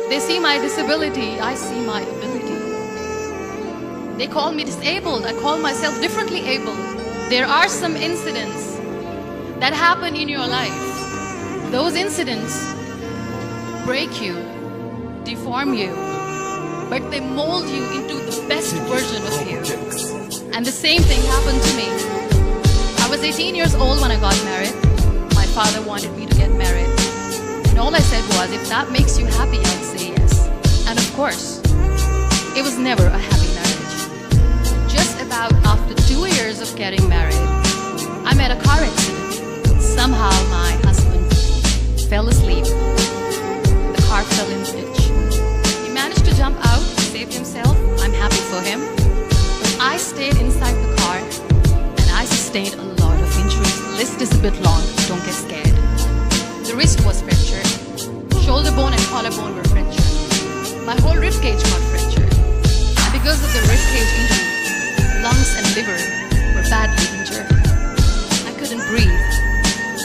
They see my disability, I see my ability. They call me disabled, I call myself differently abled. There are some incidents that happen in your life. Those incidents break you, deform you, but they mold you into the best version of you. And the same thing happened to me. I was 18 years old when I got married. My father wanted me to get married. And all I said was, if that makes you happy, I'll say yes. And of course, it was never a happy marriage. Just about after 2 years of getting married, I met a car accident. Somehow my husband fell asleep. The car fell in the ditch. He managed to jump out, saved himself. I'm happy for him. But I stayed inside the car and I sustained a lot of injuries. The list is a bit long, don't get scared. The wrist was fractured. Shoulder bone and collarbone were fractured. My whole rib cage got fractured. And because of the rib cage injury, lungs and liver were badly injured. I couldn't breathe.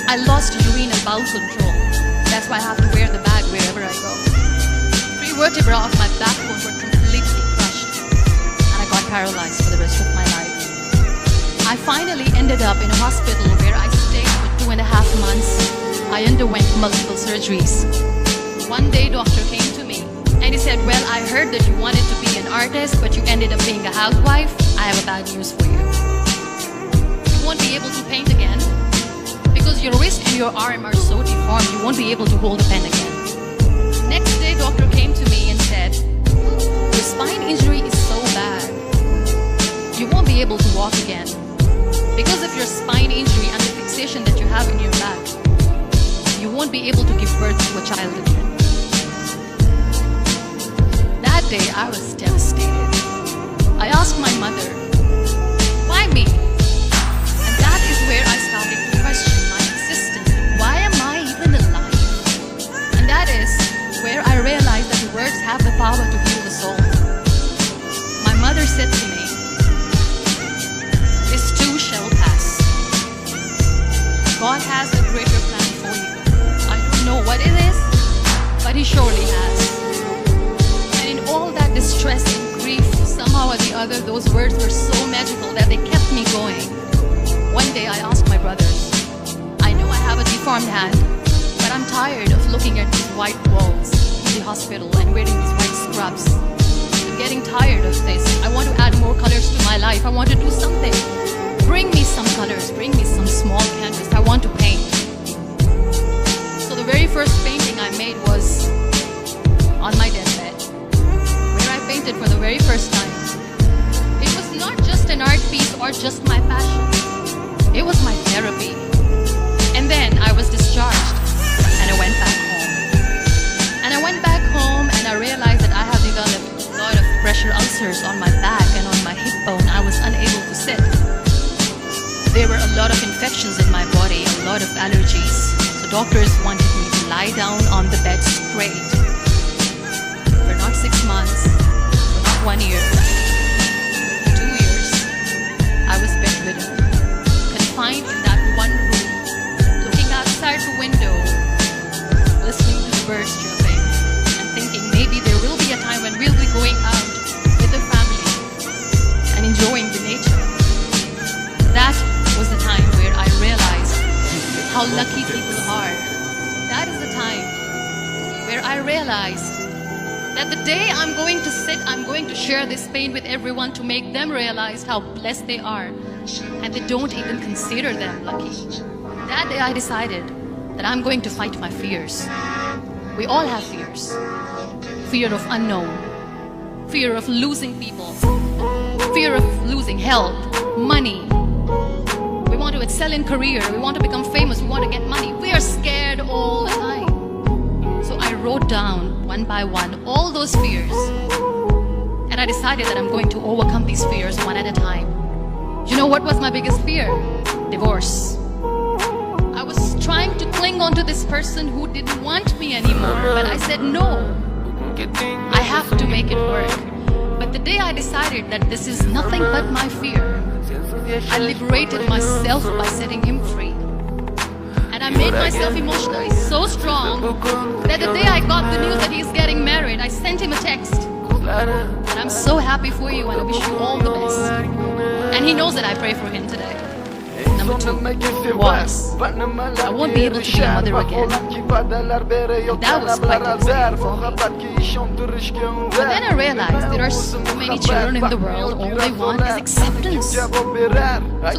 I lost urine and bowel control. That's why I have to wear the bag wherever I go. 3 vertebrae of my backbone were completely crushed. And I got paralyzed for the rest of my life. I finally ended up in a hospital where I stayed for 2.5 months. I underwent multiple surgeries. One day, doctor came to me and he said, well, I heard that you wanted to be an artist, but you ended up being a housewife. I have a bad news for you. You won't be able to paint again because your wrist and your arm are so deformed, you won't be able to hold a pen again. Next day, doctor came to me and said, your spine injury is so bad, you won't be able to walk again. Because of your spine injury and the fixation that you have in your back, you won't be able to give birth to a child again. That day, I was devastated. I asked my mother, why me? And that is where I started to question my existence. Why am I even alive? And that is where I realized that the words have the power to heal the soul. My mother said to me, this too shall pass. God has a greater plan for you. I don't know what it is, but He surely has. And in all that distress and grief, somehow or the other, those words were so magical that they kept me going. One day I asked my brothers, I know I have a deformed hand, but I'm tired of looking at these white walls in the hospital and wearing these white scrubs. I'm getting tired of this. I want to add more colors to my life. I want to do something. Bring me some colors, bring me some small canvas. I want to paint. So the very first painting I made was on my deathbed, where I painted for the very first time. It was not just an art piece or just my passion. It was my therapy. And then I was discharged and I went back home. And I went back home and I realized that I have developed a lot of pressure ulcers on my back and on my hip bone. I was unable to sit. There were a lot of infections in my body, a lot of allergies. The doctors wanted me to lie down on the bed straight. For not 6 months, for not 1 year, 2 years, I was bedridden, confined in that one room, looking outside the window, listening to the birds chirping, and thinking maybe there will be a time when we'll be going out with the family and enjoying the nature. That was the time where I realized how lucky people are. That is the time where I realized that the day I'm going to sit, I'm going to share this pain with everyone to make them realize how blessed they are, and they don't even consider them lucky. That day I decided that I'm going to fight my fears. We all have fears. Fear of unknown, fear of losing people, fear of losing health, money. We want to excel in career, we want to become famous, we want to get money. We are scared all the time. So I wrote down one by one all those fears. And I decided that I'm going to overcome these fears one at a time. You know what was my biggest fear? Divorce. I was trying to cling on to this person who didn't want me anymore, but I said no. I have to make it work. But the day I decided that this is nothing but my fear, I liberated myself by setting him free. And I made myself emotionally so strong that the day I got the news that he's getting married, And I'm so happy for you and I wish you all the best. And he knows that I pray for him today. Number 2 was I won't be able to be a mother again. And that was quite devastating for me. But then I realized there are so many children in the world, all they want is acceptance. So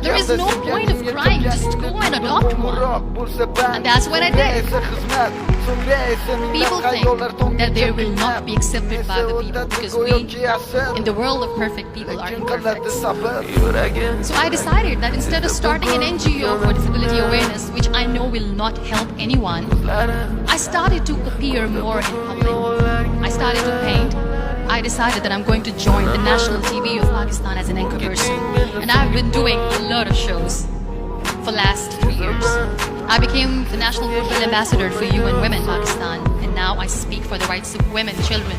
there is no point of crying, just go and adopt one. And that's what I did. People think that they will not be accepted by the people because we, in the world of perfect people, are imperfect. So I decided that instead of starting an NGO for disability awareness, which I know will not help anyone, I started to appear more in public. I started to paint. I decided that I'm going to join the national TV of Pakistan as an anchor person. And I've been doing a lot of shows for last 3 years. I became the National Goodwill Ambassador for UN Women Pakistan, and now I speak for the rights of women, children.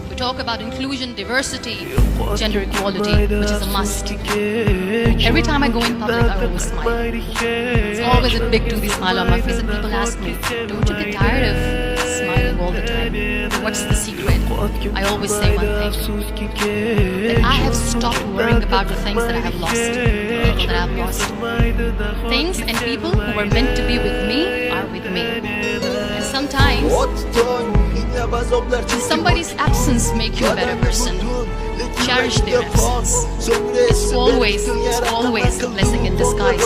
We talk about inclusion, diversity, gender equality, which is a must. Every time I go in public, I always smile. It's always a big toothy smile on my face, and people ask me, don't you get tired of smiling all the time? What's the secret? I always say one thing, that I have stopped worrying about the things that I have lost, the people that I have lost. Things and people who were meant to be with me are with me. And sometimes, somebody's absence make you a better person. Cherish their absence. It's always a blessing in disguise.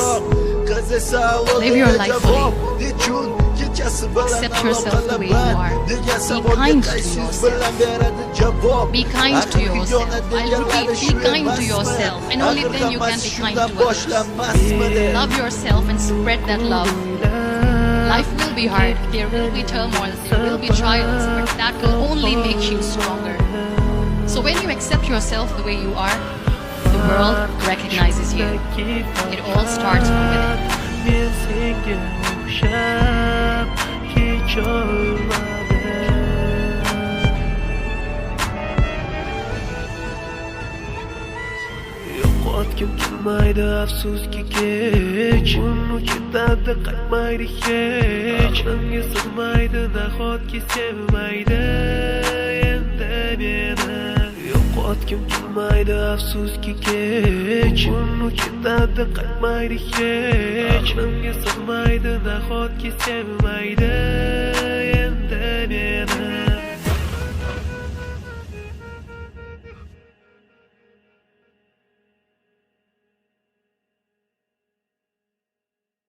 Live your life fully. Accept yourself the way you are. Be kind to yourself. Be kind to yourself. I'll repeat, be kind to yourself. And only then you can be kind to others. Love yourself and spread that love. Life will be hard. There will be turmoil. There will be trials. But that will only make you stronger. So when you accept yourself the way you are, the world recognizes you. It all starts from within. Yo'qotgim kelmaydi afsuski kech, uni ketadi qaytmaydi hech, menga sig'maydi nahotki sevmaydi endi meni. Yo'qotgim kelmaydi afsuski kech, uni ketadi qaytmaydi hech, menga sig'maydi nahotki sevmaydi endi meni.